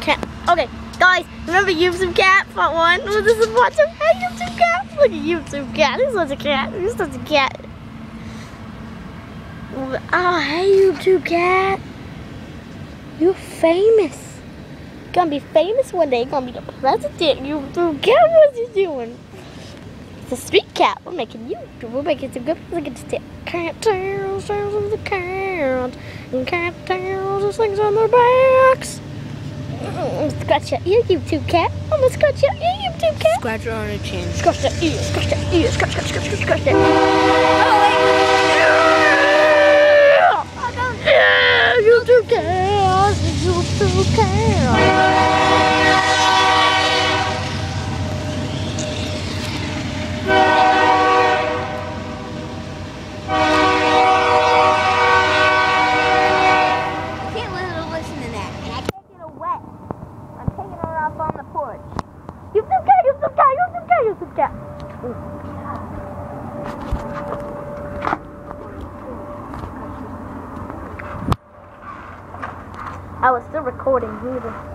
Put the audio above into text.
cat. Okay, guys, remember YouTube cat part 1? Well, this is watch of hey YouTube cat. Look at YouTube cat. He's such a cat. He's such a cat. Oh, hey YouTube cat. You're famous. You're gonna be famous one day. You're gonna be the president. YouTube cat, what's you doing? It's a street cat. We're making YouTube. We're making some good. Look at this cat tails, tails of the cat, and cat tails, there's things on their backs. Scratch your ear, YouTube cat. I'm gonna scratch your ear, YouTube cat. Scratch her on her chin. Scratch that ear, scratch that ear, scratch that. Oh, wait. Yeah, YouTube cat, YouTube cat. YouTube cat. I was still recording either.